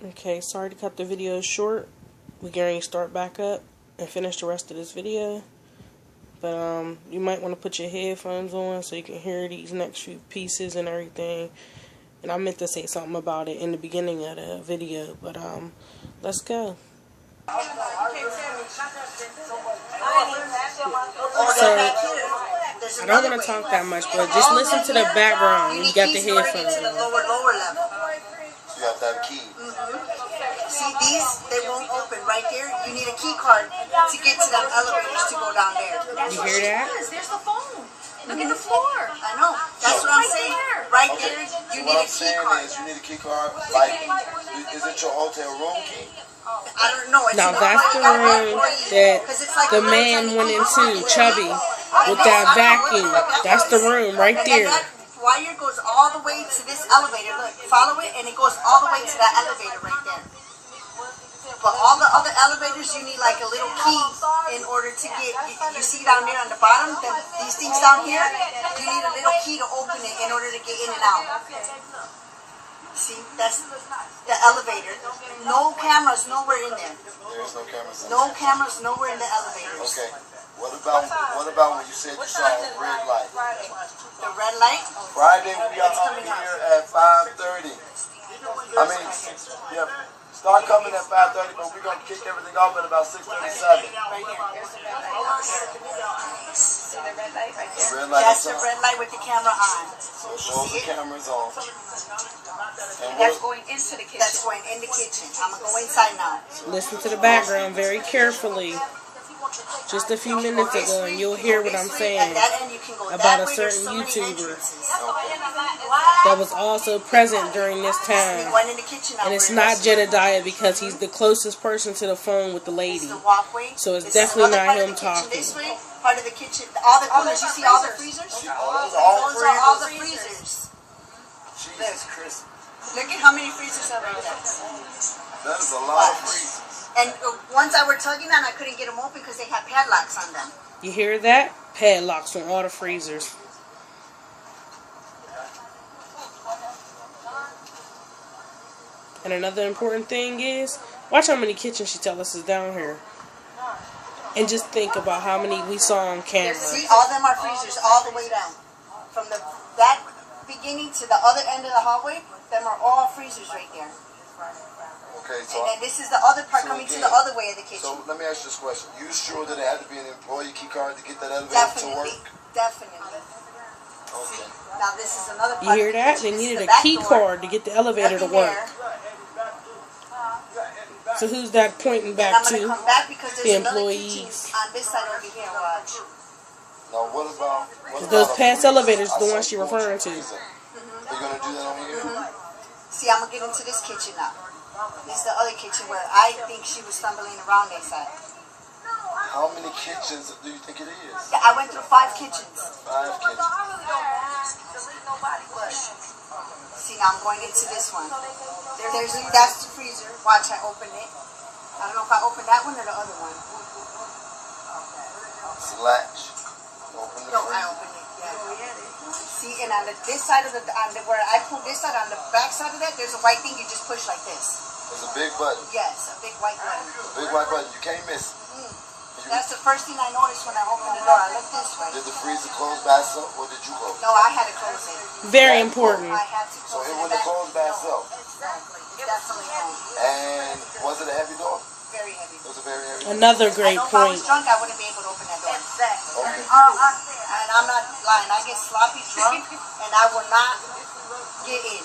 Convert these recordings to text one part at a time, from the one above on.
Okay, sorry to cut the video short. We're going to start back up and finish the rest of this video. But you might want to put your headphones on so you can hear these next few pieces and everything. And I meant to say something about it in the beginning of the video, but let's go. So I don't want to talk that much, but just listen to the background when you got the headphones on. Lower level. You have to have a key. See these? They won't open right there. You need a key card to get to them elevators to go down there. You hear that? There's the phone. Look at the floor. I know. That's what I'm saying. Right there, you need a key card. You need a key card. Like, is it your hotel room key? I don't know. Now that's the room that the man went into, Chubby, with that vacuum. That's the room right there. Wire goes all the way to this elevator. Look, follow it, and it goes all the way to that elevator right there. But all the other elevators, you need like a little key in order to get. You see down there on the bottom, these things down here. You need a little key to open it in order to get in and out. See, that's the elevator. No cameras nowhere in there. There's no cameras. No cameras nowhere in the elevators. Okay. What about when you said you saw a red light? The red light? Friday we are up here at 5:30. I mean, yeah, start coming at 5:30, but we're gonna kick everything off at about 6:37. Right here. There's the red light. See the red light right there? The red light. That's the red light with the camera on. So it shows the cameras on. And that's going into the kitchen. That's going in the kitchen. I'm gonna go inside now. Listen to the background very carefully. Just a few minutes ago, and you'll hear what I'm saying about a certain YouTuber that was also present during this time. And it's not Jedediah because he's the closest person to the phone with the lady. So it's definitely not him talking. Part of the kitchen, all the corners, you see all the freezers? Those are all the freezers. Jesus Christ. Look at how many freezers are right there. That is a lot of freezers. And ones I were tugging on, I couldn't get them open because they had padlocks on them. You hear that? Padlocks on all the freezers. And another important thing is, watch how many kitchens she tells us is down here. And just think about how many we saw on camera. See, all of them are freezers all the way down. From that beginning to the other end of the hallway, them are all freezers right there. Okay, so and then this is the other part coming to the other way of the kitchen. So let me ask you this question. You sure that it had to be an employee key card to get that elevator to work? Definitely. Okay. Now this is another part. You hear that? They needed a key card to get the elevator to work. So who's that pointing back to? Come back because the employees. On this side over here, watch. Now what about those past elevators? The one she's referring to. Are you gonna do that over here? See, I'm gonna get into this kitchen now. This is the other kitchen where I think she was stumbling around inside. How many kitchens do you think it is? I went through 5 kitchens. 5 kitchens. See, now I'm going into this one. That's the freezer. Watch, I open it. I don't know if I opened that one or the other one. It's a latch. Open the freezer. I opened it. Yeah. See, and on this side of where I pulled this side, on the back side of that, there's a white thing you just push like this. There's a big button. Yes, a big white button. A big white button. You can't miss it. That's the first thing I noticed when I opened the door. I looked this way. Did the freezer close by itself, or did you close it? No, I had to close it. Very important. I had to So close it wouldn't have closed by itself. Exactly. It definitely won't. And was it a heavy door? Very heavy. It was a very heavy door. Another great I know if I was point. drunk, I wouldn't be able to open that door. Exactly. Okay. And I'm not lying. I get sloppy drunk, and I will not get in.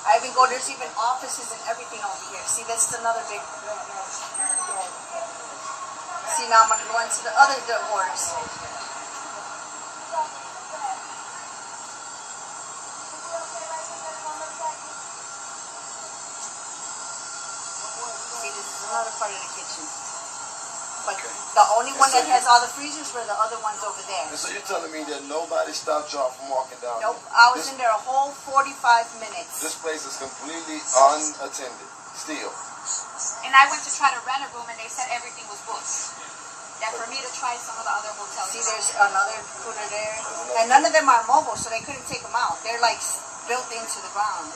I even go, there's even offices and everything over here. See, this is another big... See, now I'm going to go into the other doors. See, this is another part of the kitchen. But the only one that has all the freezers were the other ones over there. And so you're telling me that nobody stopped y'all from walking down? Nope, I was in there a whole 45 minutes. This place is completely unattended, still. And I went to try to rent a room, and they said everything was booked. That for me to try some of the other hotels. See, there's another cooler there. And none of them are mobile, so they couldn't take them out. They're like built into the ground.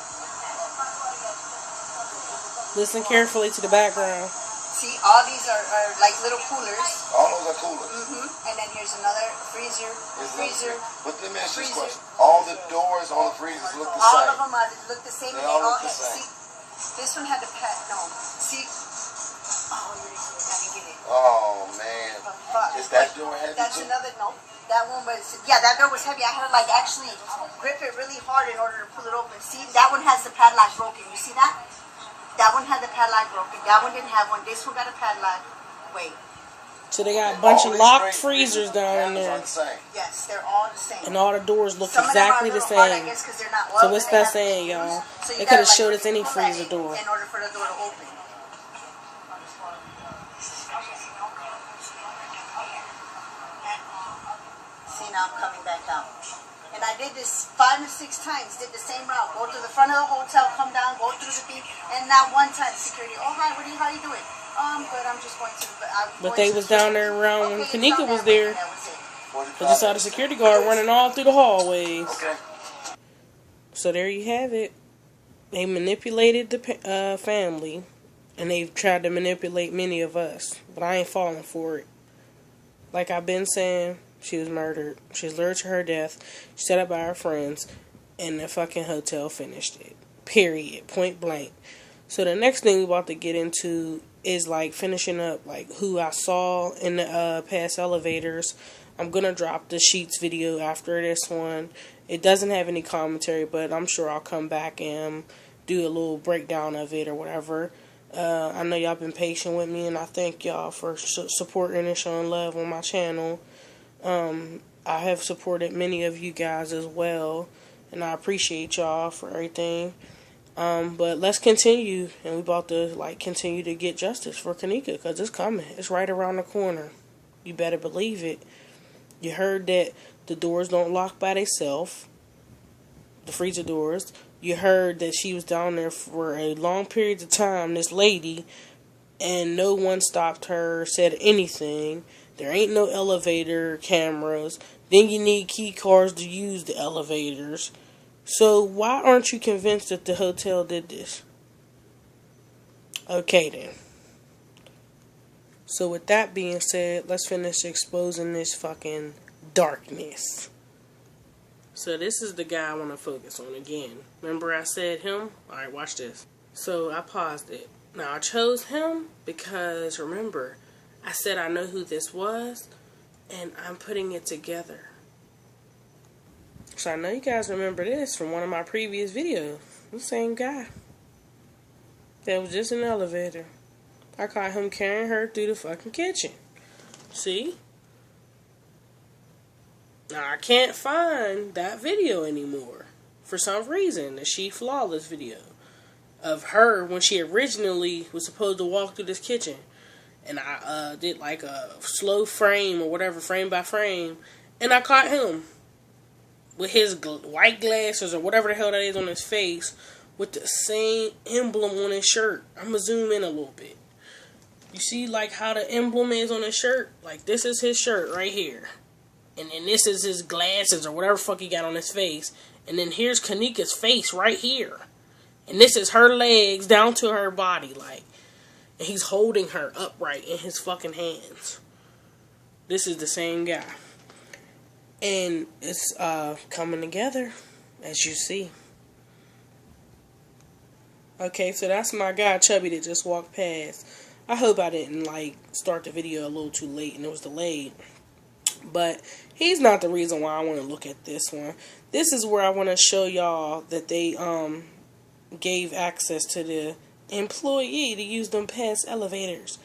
Listen carefully to the background. See, all these are like little coolers. All those are coolers. And then here's another freezer. But let me ask you this question. All the doors on the freezers look the All same. of them look the same. They And all they all look the have, same. see, this one had the pad. No. See? Oh, I didn't get it. Oh, man. Fuck. Is that door heavy That's too? another, no. That one was, yeah, that door was heavy. I had to like actually grip it really hard in order to pull it open. See, that one has the padlock broken. You see that? That one had the padlock broken. That one didn't have one. This one got a padlock. Wait. So they got a bunch of locked freezers down in there. Yes, they're all the same. And all the doors look Some exactly the hard, I same. guess, 'cause they're not So oiled what's and they that have saying, to be y'all? used. So They you could have gotta, showed like, us any pull freezer that door. in order for the door to open. See, now I'm coming back out. And I did this 5 or 6 times, did the same route. Go to the front of the hotel, come down, go through the thing, and not one time security. Oh, hi, how you doing? I'm good, I'm just going to the... But they was down there around when Kanika was there. Because you saw the security guard running all through the hallways. Okay. So there you have it. They manipulated the family. And they've tried to manipulate many of us. But I ain't falling for it. Like I've been saying, she was murdered. She was lured to her death. Set up by her friends. And the fucking hotel finished it. Period. Point blank. So the next thing we're about to get into is like finishing up like who I saw in the past elevators. I'm going to drop the Sheets video after this one. It doesn't have any commentary, but I'm sure I'll come back and do a little breakdown of it or whatever. I know y'all been patient with me, and I thank y'all for supporting and showing love on my channel. I have supported many of you guys as well, and I appreciate y'all for everything. But let's continue, and we about to like continue to get justice for Kanika, because it's coming. It's right around the corner. You better believe it. You heard that the doors don't lock by themselves, the freezer doors. You heard that she was down there for a long period of time, this lady, and no one stopped her, said anything. There ain't no elevator cameras. Then you need key cards to use the elevators. So why aren't you convinced that the hotel did this? Okay then. So with that being said, let's finish exposing this fucking darkness. So this is the guy I want to focus on again. Remember I said him? Alright, watch this. So I paused it. Now I chose him because, remember, I said I know who this was, and I'm putting it together. So I know you guys remember this from one of my previous videos. The same guy. That was just in the elevator. I caught him carrying her through the fucking kitchen. See? Now I can't find that video anymore. For some reason. The She Flawless video. Of her when she originally was supposed to walk through this kitchen. And I did like a slow frame or whatever, frame by frame. And I caught him. With his white glasses or whatever the hell that is on his face. With the same emblem on his shirt. I'm going to zoom in a little bit. You see like how the emblem is on his shirt? Like this is his shirt right here. And then this is his glasses or whatever fuck he got on his face. And then here's Kanika's face right here. And this is her legs down to her body. Like, and he's holding her upright in his fucking hands. This is the same guy. And it's coming together, as you see. Okay, so that's my guy Chubby that just walked past. I hope I didn't like start the video a little too late and it was delayed. But he's not the reason why I want to look at this one. This is where I want to show y'all that they gave access to the employee to use them past elevators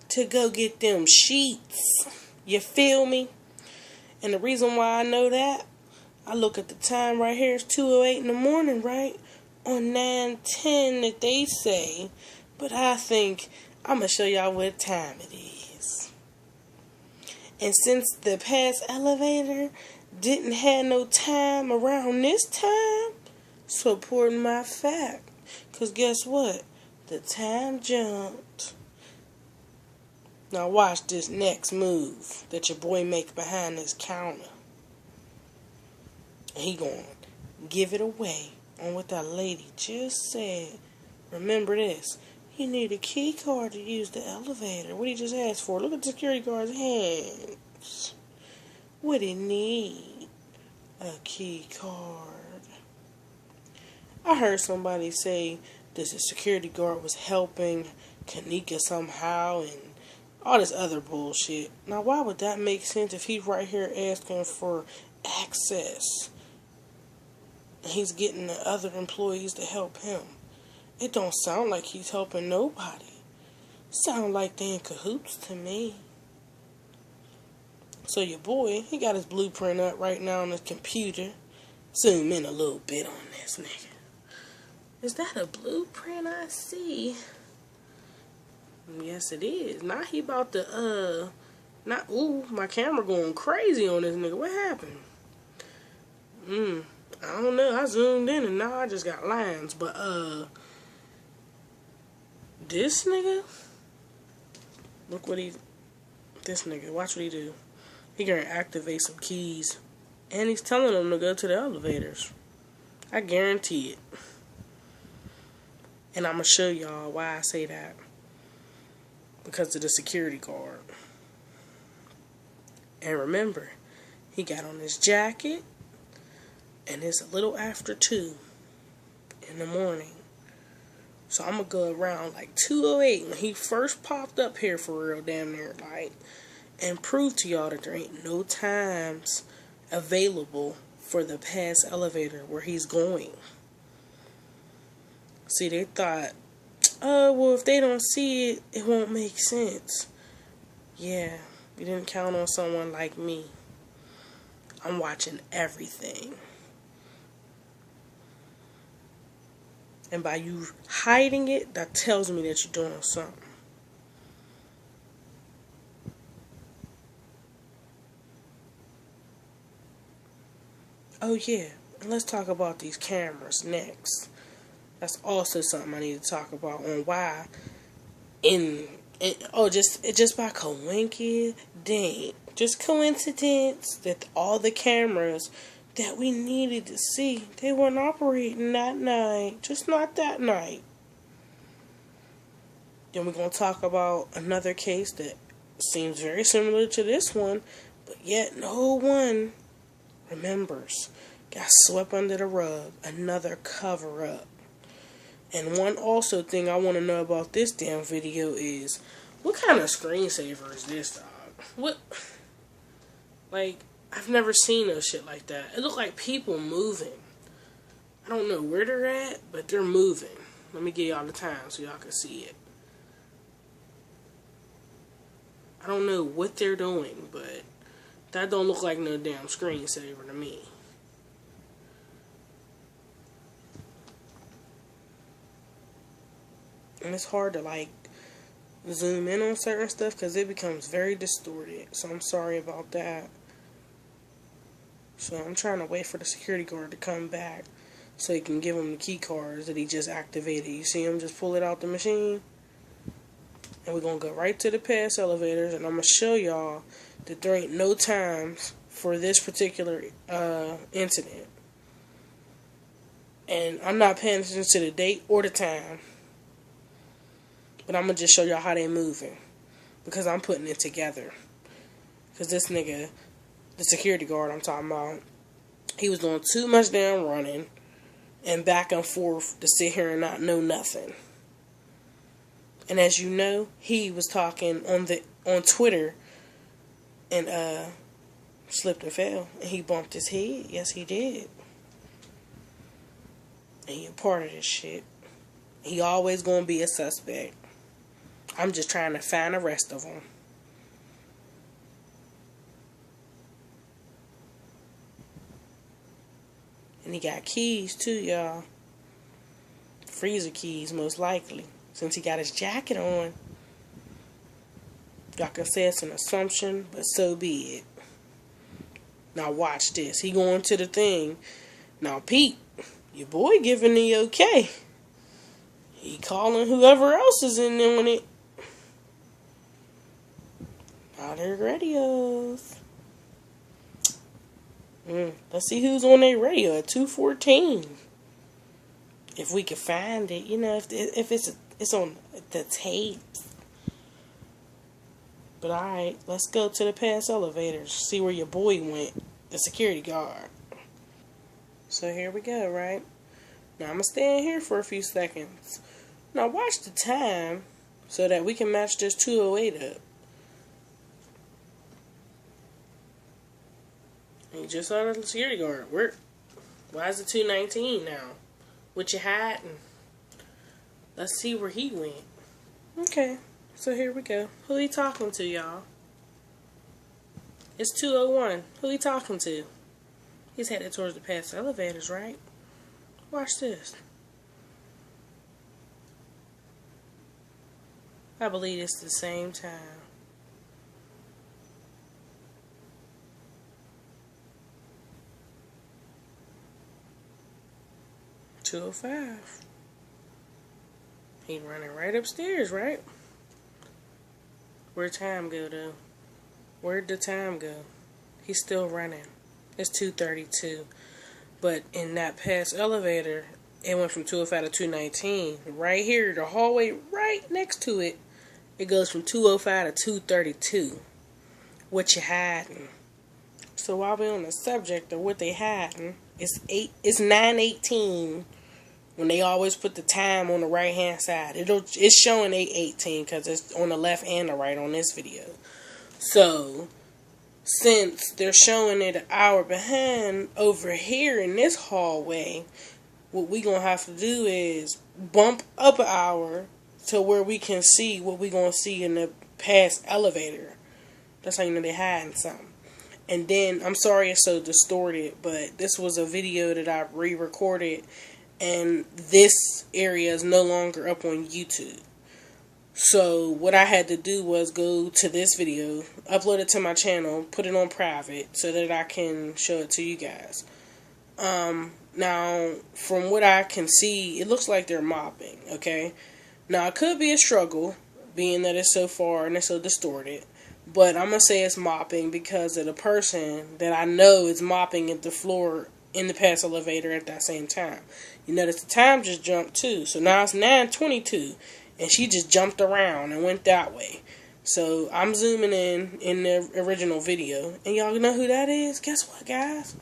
to go get them sheets. You feel me? And the reason why I know that, I look at the time right here. It's 2:08 in the morning, right? On 9:10 that they say. But I think I'm going to show y'all what time it is. And since the past elevator didn't have no time around this time, supporting my fact. Because guess what? The time jumped. Now watch this next move that your boy make behind this counter. And he going to give it away on what that lady just said. Remember this. You need a key card to use the elevator. What did he just ask for? Look at the security guard's hands. What did he need? A key card. I heard somebody say that the security guard was helping Kanika somehow and all this other bullshit. Now, why would that make sense if he's right here asking for access and he's getting the other employees to help him? It don't sound like he's helping nobody. Sound like they in cahoots to me. So your boy, he got his blueprint up right now on his computer. Zoom in a little bit on this nigga. Is that a blueprint I see? Yes, it is. Now he about to, ooh, my camera going crazy on this nigga. What happened? I don't know. I zoomed in and now I just got lines. But, this nigga, look what this nigga, watch what he do. He gonna activate some keys. And he's telling them to go to the elevators. I guarantee it. And I'm gonna show y'all why I say that. Because of the security guard. And remember, he got on his jacket. And it's a little after 2 in the morning. So I'm going to go around like 2:08 when he first popped up here for real damn near like. And prove to y'all that there ain't no times available for the past elevator where he's going. See, they thought, oh, well, if they don't see it, it won't make sense. Yeah, you didn't count on someone like me. I'm watching everything. And by you hiding it, that tells me that you're doing something. Oh yeah, and let's talk about these cameras next. That's also something I need to talk about on why just by coincidence that all the cameras that we needed to see, they weren't operating that night. Just not that night. Then we're going to talk about another case that seems very similar to this one, but yet no one remembers. Got swept under the rug. Another cover-up. And one also thing I want to know about this damn video is, what kind of screensaver is this, dog? What? Like, I've never seen no shit like that. It looked like people moving. I don't know where they're at, but they're moving. Let me give y'all the time so y'all can see it. I don't know what they're doing, but that don't look like no damn screensaver to me. And it's hard to like zoom in on certain stuff because it becomes very distorted. So I'm sorry about that. So I'm trying to wait for the security guard to come back so he can give him the key cards that he just activated. You see him just pull it out the machine? And we're going to go right to the past elevators, and I'm going to show y'all that there ain't no times for this particular incident. And I'm not paying attention to the date or the time. But I'm going to just show y'all how they moving. Because I'm putting it together. Because this nigga, the security guard I'm talking about, he was doing too much damn running and back and forth to sit here and not know nothing. And as you know, he was talking on Twitter and slipped and fell. And he bumped his head. Yes, he did. And he a part of this shit. He always gonna be a suspect. I'm just trying to find the rest of them. And he got keys too, y'all. Freezer keys, most likely. Since he got his jacket on. Y'all can say it's an assumption, but so be it. Now watch this. He going to the thing. Now Pete, your boy giving the okay. He calling whoever else is in there on it. Now their radios. Let's see who's on their radio at 2:14. If we could find it, you know, if it's on the tape. But alright, let's go to the past elevators. See where your boy went, the security guard. So here we go, right? Now I'm going to stay in here for a few seconds. Now watch the time so that we can match this 208 up. And you just saw the security guard. Why is it 219 now? What you hiding? Let's see where he went. Okay, so here we go. Who he talking to, y'all? It's 201. Who he talking to? He's headed towards the past elevators, right? Watch this. I believe it's the same time. $205. He running right upstairs, right? Where'd time go, though? Where'd the time go? He's still running. It's 2:32. But in that past elevator, it went from 205 to 219. Right here, the hallway right next to it, it goes from 205 to 232. What you hiding? So while we're on the subject of what they hiding, it's 9:18 when they always put the time on the right hand side. It's showing 8:18 because it's on the left and the right on this video. So since they're showing it an hour behind over here in this hallway, what we gonna have to do is bump up an hour to where we can see what we gonna see in the past elevator. That's how you know they're hiding something. And then, I'm sorry it's so distorted, but this was a video that I re-recorded, and this area is no longer up on YouTube. So what I had to do was go to this video, upload it to my channel, put it on private so that I can show it to you guys. Now, from what I can see, it looks like they're mopping, okay? Now, it could be a struggle, being that it's so far and it's so distorted. But I'm going to say it's mopping because of the person that I know is mopping at the floor in the past elevator at that same time. You notice the time just jumped too. So now it's 9:22. And she just jumped around and went that way. So I'm zooming in the original video. And y'all know who that is? Guess what, guys?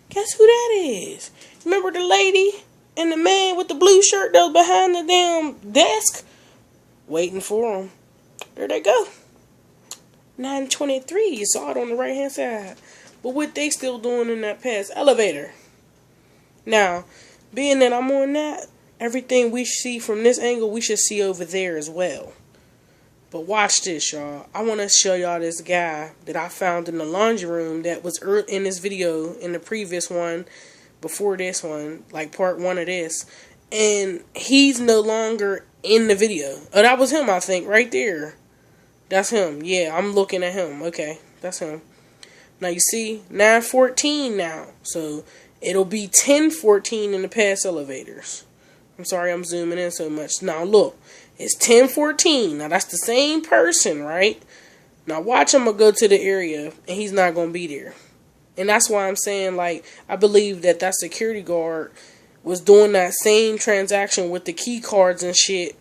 Guess who that is? Remember the lady and the man with the blue shirt that was behind the damn desk? Waiting for them. There they go. 9:23. You saw it on the right hand side. But what they still doing in that past elevator? Now, being that I'm on that, everything we see from this angle, we should see over there as well. But watch this, y'all. I want to show y'all this guy that I found in the laundry room that was in this video, in the previous one, before this one, like part 1 of this. And he's no longer in the video. Oh, that was him, I think, right there. That's him. Yeah, I'm looking at him. Okay, that's him. Now, you see, 9:14 now. So, it'll be 10:14 in the past elevators. I'm sorry I'm zooming in so much. Now look, it's 10:14. Now that's the same person, right? Now watch him go to the area and he's not going to be there. And that's why I'm saying, like, I believe that security guard was doing that same transaction with the key cards and shit.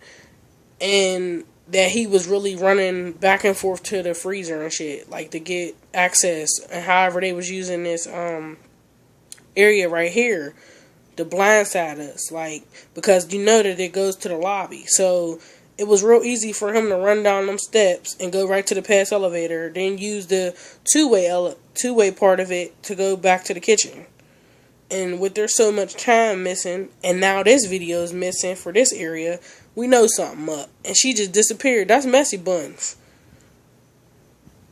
And that he was really running back and forth to the freezer and shit. Like to get access. And however they was using this area right here to blindside us, like, because you know that it goes to the lobby. So it was real easy for him to run down them steps and go right to the past elevator, then use the two-way part of it to go back to the kitchen. And with there's so much time missing, and now this video is missing for this area, we know something up. And she just disappeared. That's messy buns.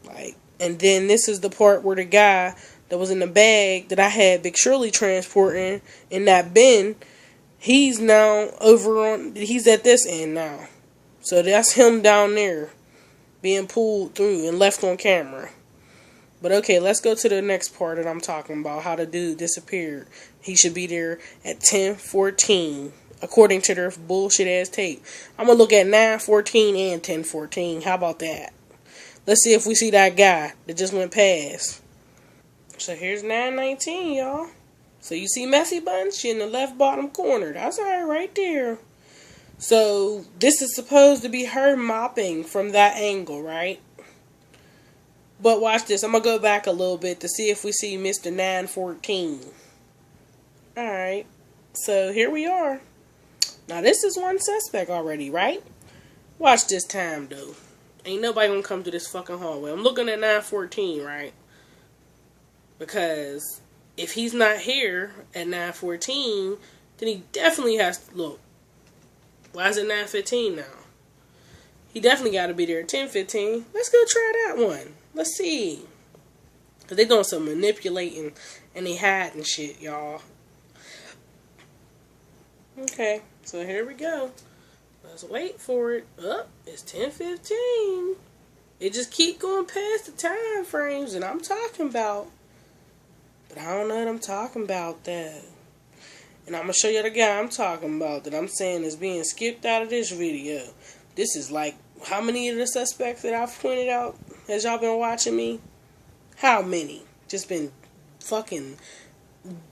Like, and then this is the part where the guy that was in the bag that I had Big Shirley transporting in that bin, he's now he's at this end now. So that's him down there being pulled through and left on camera. But okay, let's go to the next part that I'm talking about, how the dude disappeared. He should be there at 10:14, according to their bullshit ass tape. I'm going to look at 9:14 and 10:14. How about that? Let's see if we see that guy that just went past. So here's 9:19, y'all. So you see Messy Bun? She in the left bottom corner. That's her right there. So this is supposed to be her mopping from that angle, right? But watch this. I'm going to go back a little bit to see if we see Mr. 914. Alright. So here we are. Now this is one suspect already, right? Watch this time, though. Ain't nobody going to come to this fucking hallway. I'm looking at 914, right? Because if he's not here at 9:14, then he definitely has to look. Why is it 9:15 now? He definitely got to be there at 10:15. Let's go try that one. Let's see. Because they doing some manipulating and they hiding shit, y'all. Okay, so here we go. Let's wait for it. It's 10:15. It just keep going past the time frames that I'm talking about. But I don't know what I'm talking about, though. And I'm going to show you the guy I'm talking about that I'm saying is being skipped out of this video. This is like, how many of the suspects that I've pointed out as y'all been watching me? How many? Just been fucking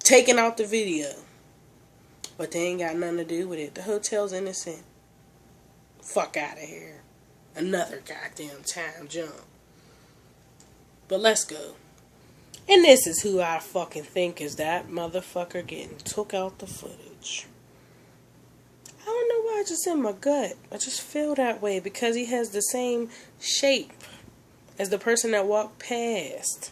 taken out the video. But they ain't got nothing to do with it. The hotel's innocent. Fuck out of here. Another goddamn time jump. But let's go. And this is who I fucking think is that motherfucker getting took out the footage. I don't know why, it's just in my gut. I just feel that way because he has the same shape as the person that walked past.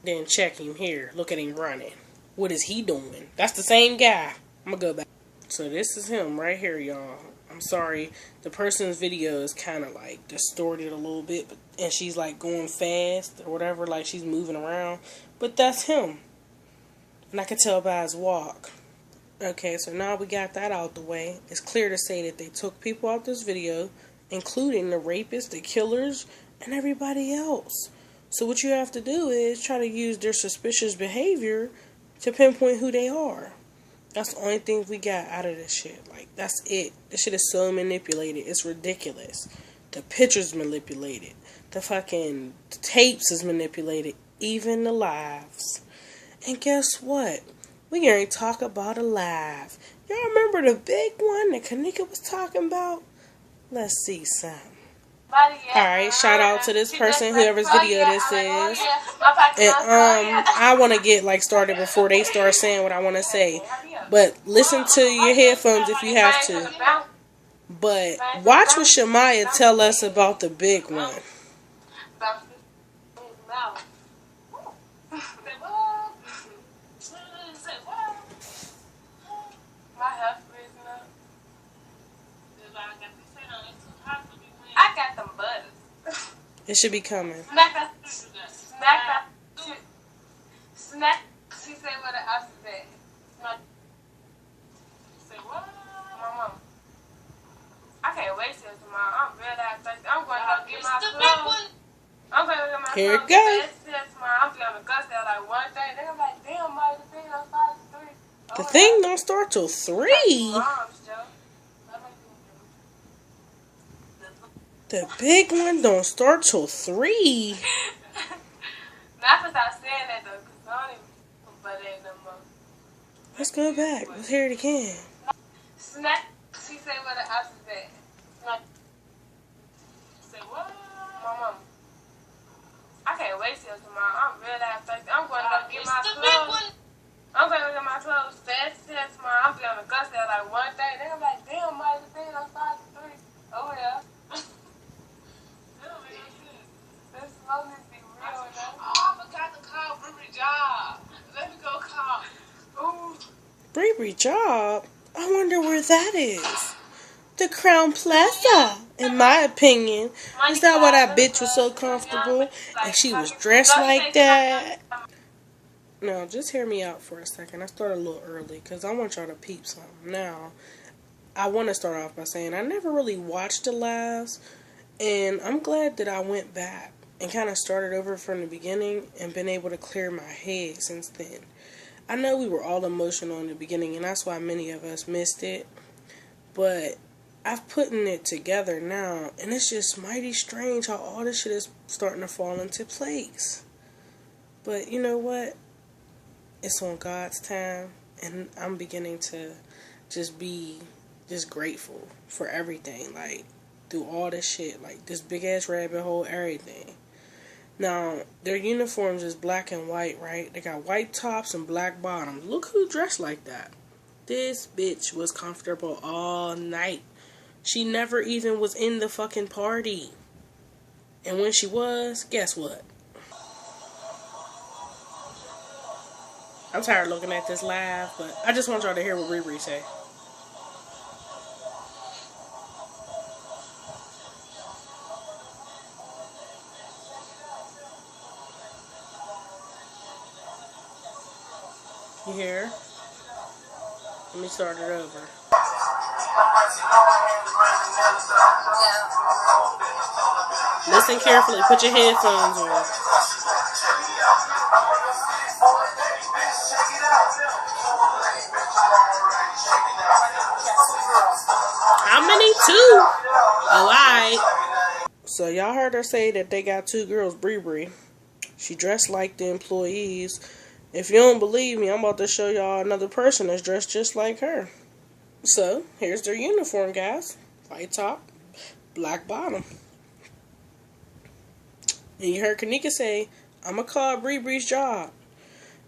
Then check him here. Look at him running. What is he doing? That's the same guy. I'm gonna go back. So this is him right here, y'all. I'm sorry, the person's video is kind of like distorted a little bit, and she's like going fast or whatever, like she's moving around, but that's him, and I can tell by his walk. Okay, so now we got that out the way. It's clear to say that they took people out this video, including the rapists, the killers, and everybody else. So what you have to do is try to use their suspicious behavior to pinpoint who they are. That's the only thing we got out of this shit. Like, that's it. This shit is so manipulated. It's ridiculous. The pictures manipulated. The fucking tapes is manipulated. Even the lives. And guess what? We gonna talk about a live. Y'all remember the big one that Kanika was talking about? Let's see some. Alright, shout out to this person, whoever's video this is. And I want to get like started before they start saying what I want to say. But listen to your headphones if you have to. But watch what Shamaya tell us about the big one. I got them butters. It should be coming. Smack that. Smack. She said what the alphabet. Say what? Mama. I can't wait till tomorrow. I'm really thirsty. I'm going to go get my clothes. I'm going to get my clothes. Here it goes. I'm going to go there like one day. They're like, damn, Mike, the thing don't start till 3. The thing don't start till 3. The big one don't start till 3. Not because I saying that though, because I don't even put it in no more. Let's go back. Let's hear it again. Snack. She said what the alphabet. Say what? Mama. I can't wait till tomorrow. I'm really thirsty. I'm going to go get my clothes. I'm going to get my clothes fast tomorrow. I'm going to go there like one day. They're like, damn, Mike, the thing don't start till 3. Oh, yeah. I forgot to call Bree Job. Let me go call. Bree Job? I wonder where that is. The Crown Plaza, in my opinion. Is that why that bitch was so comfortable? And she was dressed like that? No, just hear me out for a second. I started a little early because I want y'all to peep something. Now, I want to start off by saying I never really watched the lives. And I'm glad that I went back and kind of started over from the beginning and been able to clear my head since then. I know we were all emotional in the beginning, and that's why many of us missed it. But I've putting it together now, and it's just mighty strange how all this shit is starting to fall into place. But you know what? it's on God's time, and I'm beginning to just be just grateful for everything, like, through all this shit, like, this big-ass rabbit hole, everything. Now, their uniforms is black and white, right? They got white tops and black bottoms. Look who dressed like that. This bitch was comfortable all night. She never even was in the fucking party. And when she was, guess what? I'm tired of looking at this live, but I just want y'all to hear what Riri say. You hear? Let me start it over. Listen carefully. Put your headphones on. How many? 2? Oh, alright. So y'all heard her say that they got 2 girls, Bree. She dressed like the employees. If you don't believe me, I'm about to show y'all another person that's dressed just like her. So, here's their uniform, guys. White top, black bottom. And you heard Kanika say, I'm going to call Bree's job.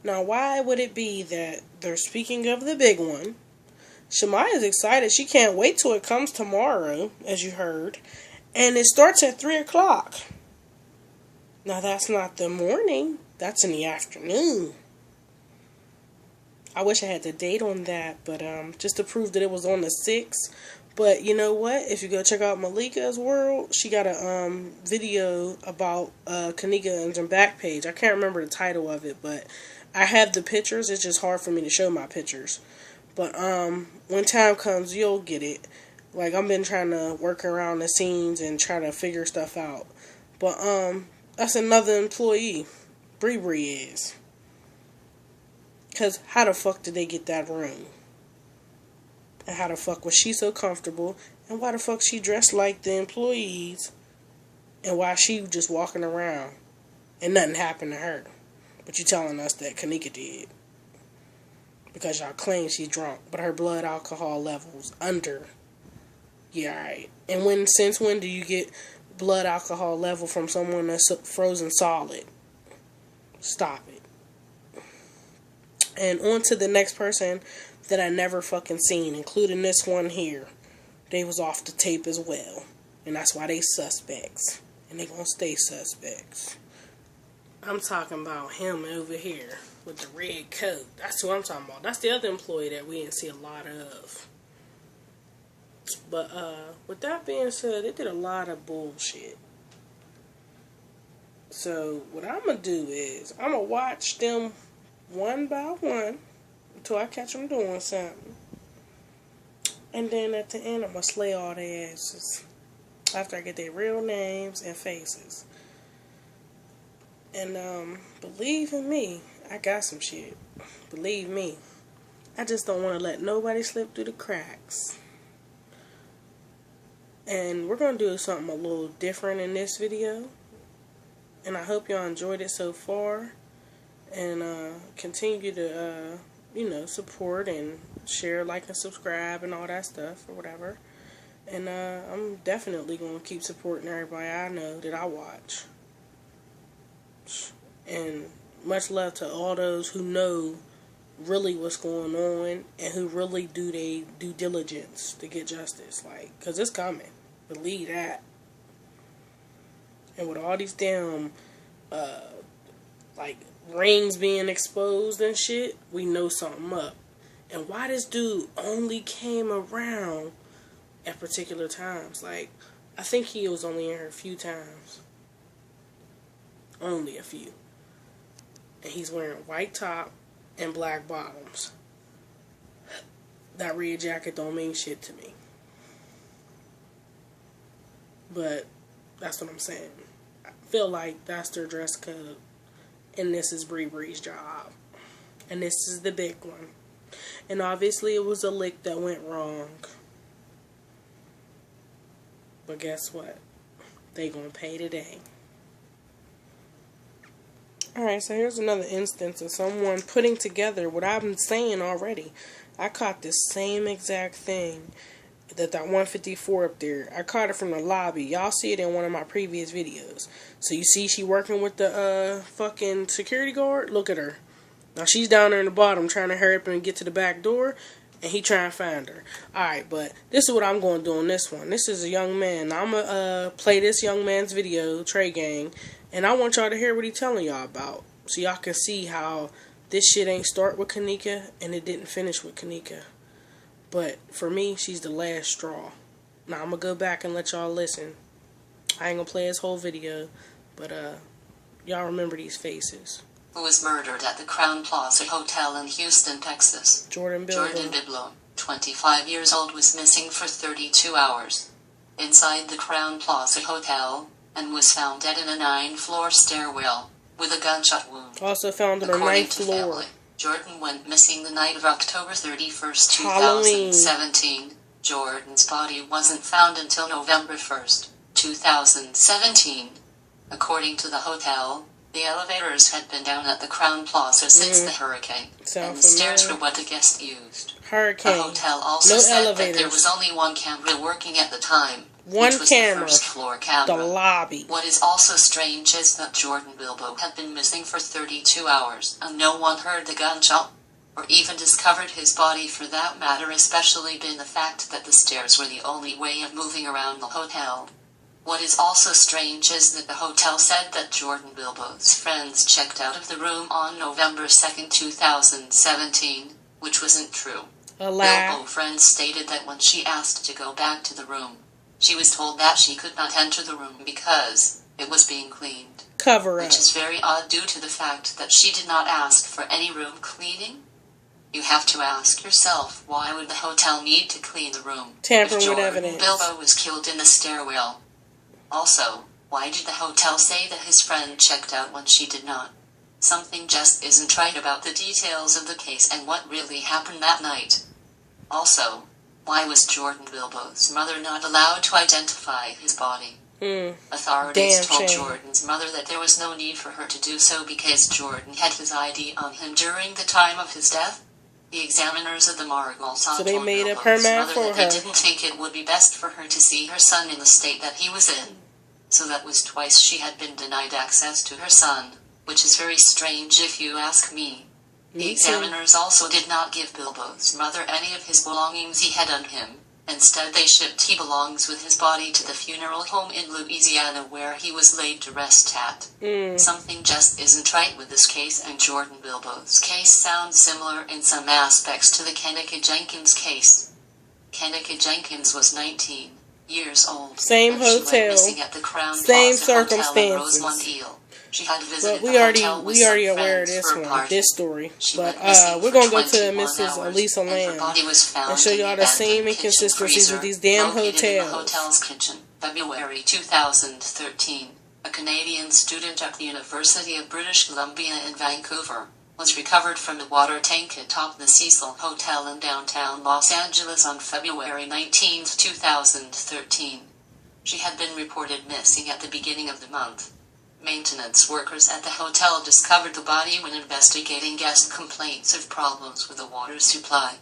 Now, why would it be that they're speaking of the big one? Shemaya's excited. She can't wait till it comes tomorrow, as you heard. And it starts at 3 o'clock. Now, that's not the morning. That's in the afternoon. I wish I had the date on that, but just to prove that it was on the 6th. But you know what? If you go check out Malika's World, she got a video about Kanika and her back page. I can't remember the title of it, but I have the pictures. It's just hard for me to show my pictures. But when time comes, you'll get it. Like, I've been trying to work around the scenes and try to figure stuff out. But that's another employee. Bree is. Because how the fuck did they get that room? And how the fuck was she so comfortable? And why the fuck she dressed like the employees? And why she just walking around and nothing happened to her? But you telling us that Kanika did. Because y'all claim she's drunk, but her blood alcohol levels under. Yeah, alright. And since when do you get blood alcohol level from someone that's frozen solid? Stop it. And on to the next person that I never fucking seen, including this one here. They was off the tape as well. And that's why they suspects. And they gonna stay suspects. I'm talking about him over here with the red coat. That's who I'm talking about. That's the other employee that we didn't see a lot of. But with that being said, they did a lot of bullshit. So what I'm gonna do is I'm gonna watch them one by one until I catch them doing something. And then at the end, I'm going to slay all their asses. After I get their real names and faces. And believe in me, I got some shit. Believe me. I just don't want to let nobody slip through the cracks. And we're going to do something a little different in this video. And I hope y'all enjoyed it so far. And continue to, support and share, like, and subscribe and all that stuff or whatever. And I'm definitely going to keep supporting everybody I know that I watch. And much love to all those who know really what's going on and who really do their due diligence to get justice. Like, because it's coming. Believe that. And with all these damn, rings being exposed and shit, we know something up. And why this dude only came around at particular times. Like, I think he was only in here a few times. Only a few. And he's wearing white top and black bottoms. That red jacket don't mean shit to me. But that's what I'm saying. I feel like that's their dress code. And this is Bree's job. And this is the big one. And obviously it was a lick that went wrong. But guess what? They gonna pay today. Alright, so here's another instance of someone putting together what I've been saying already. I caught this same exact thing, that 154 up there. I caught it from the lobby. Y'all see it in one of my previous videos. So you see she working with the fucking security guard? Look at her. Now she's down there in the bottom trying to hurry up and get to the back door, and he trying to find her. Alright, but this is what I'm going to do on this one. This is a young man. Now I'm going to play this young man's video, Trey Gang, and I want y'all to hear what he's telling y'all about, so y'all can see how this shit ain't start with Kanika, and it didn't finish with Kanika. But for me, she's the last straw. Now I'm going to go back and let y'all listen. I ain't going to play his whole video, but y'all remember these faces. Who was murdered at the Crown Plaza Hotel in Houston, Texas. Jordan Biblo, 25 years old, was missing for 32 hours inside the Crown Plaza Hotel and was found dead in a 9th-floor stairwell with a gunshot wound. Also found on the 9th floor. Family, Jordan went missing the night of October 31st, 2017. Jordan's body wasn't found until November 1st, 2017. According to the hotel, the elevators had been down at the Crown Plaza since the hurricane, and the stairs were what the guests used. Hurricane. The hotel also said that there was only one camera working at the time. One camera. The first floor camera. The lobby. What is also strange is that Jordan Bilbo had been missing for 32 hours, and no one heard the gunshot, or even discovered his body for that matter, especially being the fact that the stairs were the only way of moving around the hotel. What is also strange is that the hotel said that Jordan Bilbo's friends checked out of the room on November 2nd, 2017, which wasn't true. Bilbo friends stated that when she asked to go back to the room, she was told that she could not enter the room because it was being cleaned. Cover up. Which is very odd due to the fact that she did not ask for any room cleaning. You have to ask yourself, why would the hotel need to clean the room Tampering if with Jordan evidence. Bilbo was killed in the stairwell? Also, why did the hotel say that his friend checked out when she did not? Something just isn't right about the details of the case and what really happened that night. Also, why was Jordan Bilbo's mother not allowed to identify his body? Authorities told Jordan's mother that there was no need for her to do so because Jordan had his ID on him during the time of his death. The examiners of the morgue also so they told made up Bilbo's her mind mother for that her. they didn't think it would be best for her to see her son in the state that he was in. So that was twice she had been denied access to her son, which is very strange if you ask me. The examiners also did not give Bilbo's mother any of his belongings he had on him. Instead, they shipped his belongings with his body to the funeral home in Louisiana where he was laid to rest at. Something just isn't right with this case, and Jordan Bilbo's case sounds similar in some aspects to the Kanika Jenkins case. Kanika Jenkins was 19 years old. Same hotel. She went missing at the Crown Same Plaza Hotel in circumstances. Rosemont, Hill. She had visited But the hotel with we already some aware of friends this for a one, party. this story. She But went missing we're for gonna go to 21 Mrs. hours, Elisa and her Lamb body was found and show in y'all the the same abandoned kitchen inconsistencies freezer with these damn located in the hotels. hotel's kitchen. February 2013, a Canadian student at the University of British Columbia in Vancouver was recovered from the water tank atop the Cecil Hotel in downtown Los Angeles on February 19, 2013. She had been reported missing at the beginning of the month. Maintenance workers at the hotel discovered the body when investigating guest complaints of problems with the water supply.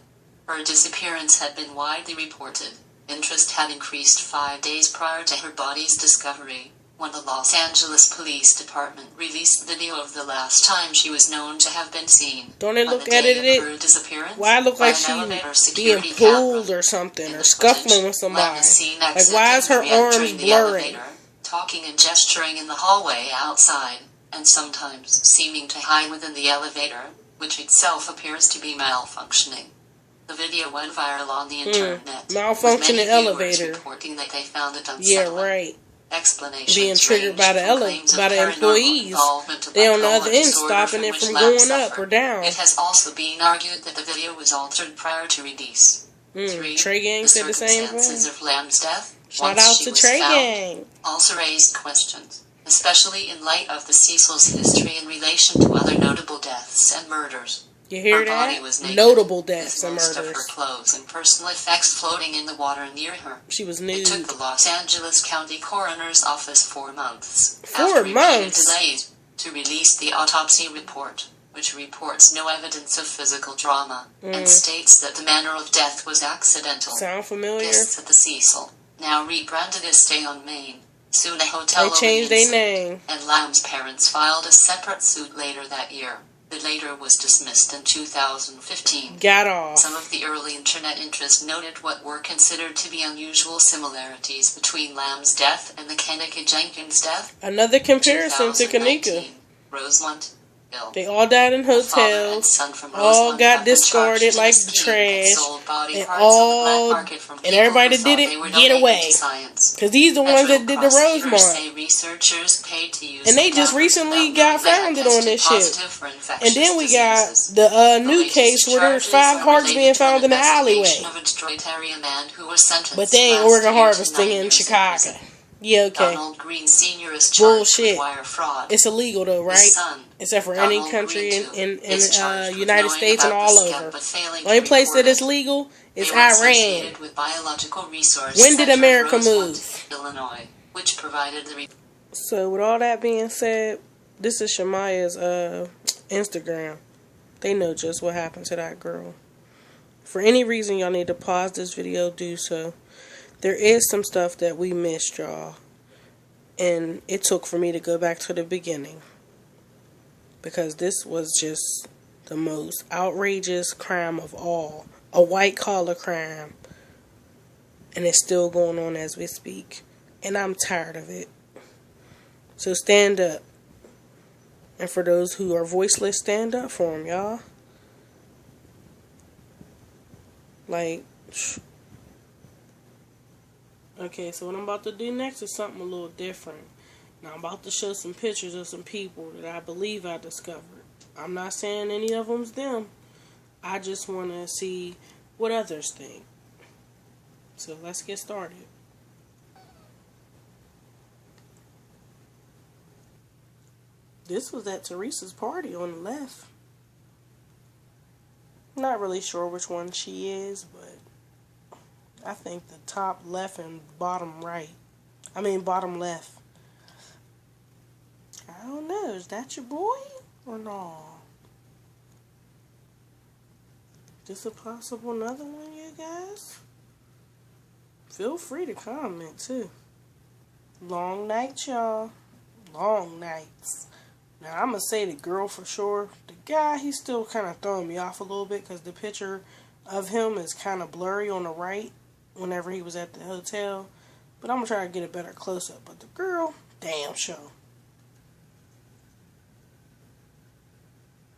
Her disappearance had been widely reported. Interest had increased 5 days prior to her body's discovery, when the Los Angeles Police Department released video of the last time she was known to have been seen. Don't it On look the day of edited? her disappearance, Why it look by like an she elevator being security pulled camera. or something, In or the scuffling footage, with somebody? Lamb is seen Like, why is her exiting and arms re-entering the blurring? elevator, talking and gesturing in the hallway outside, and sometimes seeming to hide within the elevator, which itself appears to be malfunctioning. The video went viral on the internet, Malfunctioning with many elevator. viewers reporting that they found it unsettling. Yeah, right. Explanations Being triggered by ranged the from claims of by the paranormal employees. involvement to They on the bipolar other end disorder stopping it which from Lamb going up suffered. or down. It has also been argued that the video was altered prior to release. 3. Trey Gang The said the same circumstances thing. of Lamb's death, Shout once out she to was Trey found, Gang. also raised questions, especially in light of the Cecil's history in relation to other notable deaths and murders. You hear Her body that? was naked, Notable deaths with and most of murders. her clothes and personal effects floating in the water near her. She was It nude. took the Los Angeles County Coroner's Office 4 months. 4 after repeated months? delays to release the autopsy report, which reports no evidence of physical trauma, and states that the manner of death was accidental. Sound familiar? Guests at the Cecil, now rebranded as Stay on Main, soon a hotel. They changed their name. And Lamb's parents filed a separate suit later that year. The later was dismissed in 2015. Got off. Some of the early internet interest noted what were considered to be unusual similarities between Lamb's death and the Kenneka Jenkins death. Another comparison to Kenneka. Rosemont, Bill. They all died in hotels, all got discarded like trash, and everybody that did it, get away. Because these are the ones that did the Rosemont. And they just recently got founded on this shit. And then we got the new case where there's 5 hearts being found in the alleyway. But they ain't organ harvesting in Chicago. Yeah, okay. Bullshit. It's illegal though, right? Except for any country in United States and all over. The only place that it's legal is Iran. When did America move? Illinois, which provided the So with all that being said, this is Shamaya's Instagram. They know just what happened to that girl. For any reason y'all need to pause this video, do so. There is some stuff that we missed, y'all. And it took for me to go back to the beginning. Because this was just the most outrageous crime of all. A white-collar crime. And it's still going on as we speak. And I'm tired of it. So stand up. And for those who are voiceless, stand up for them, y'all. Like... Okay, so what I'm about to do next is something a little different. Now, I'm about to show some pictures of some people that I believe I discovered. I'm not saying any of them's them. I just want to see what others think. So, let's get started. This was at Teresa's party on the left. Not really sure which one she is, but I think the top left and bottom right. Bottom left. I don't know. Is that your boy or no? This a possible another one, you guys? Feel free to comment too. Long night, y'all. Long nights. Now, I'm going to say the girl for sure. The guy, he's still kind of throwing me off a little bit because the picture of him is kind of blurry on the right whenever he was at the hotel. But I'm going to try to get a better close-up. But the girl, damn sure.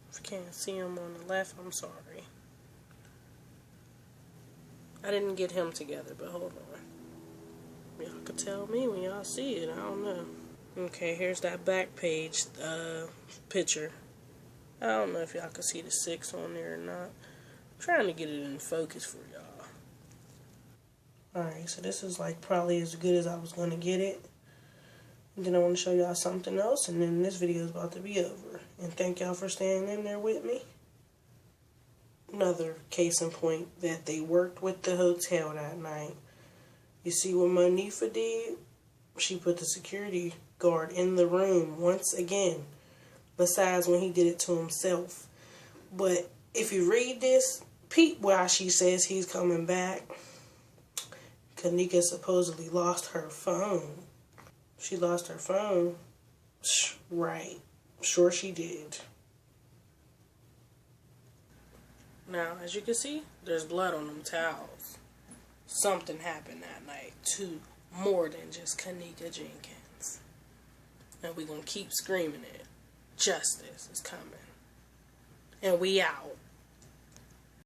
If you can't see him on the left, I'm sorry. I didn't get him together, but hold on. Y'all could tell me when y'all see it. I don't know. Okay, here's that back page picture. I don't know if y'all can see the 6 on there or not. I'm trying to get it in focus for y'all. Alright, so this is like probably as good as I was going to get it. And then I want to show y'all something else, and then this video is about to be over. And thank y'all for staying in there with me. Another case in point that they worked with the hotel that night. You see what Neva did? She put the security guard in the room once again, besides when he did it to himself. But if you read this, peep why she says he's coming back. Kenneka supposedly lost her phone. She lost her phone? Right. Sure she did. Now, as you can see, there's blood on them towels. Something happened that night, too. More than just Kenneka Jenkins. And we're going to keep screaming it. Justice is coming. And we out.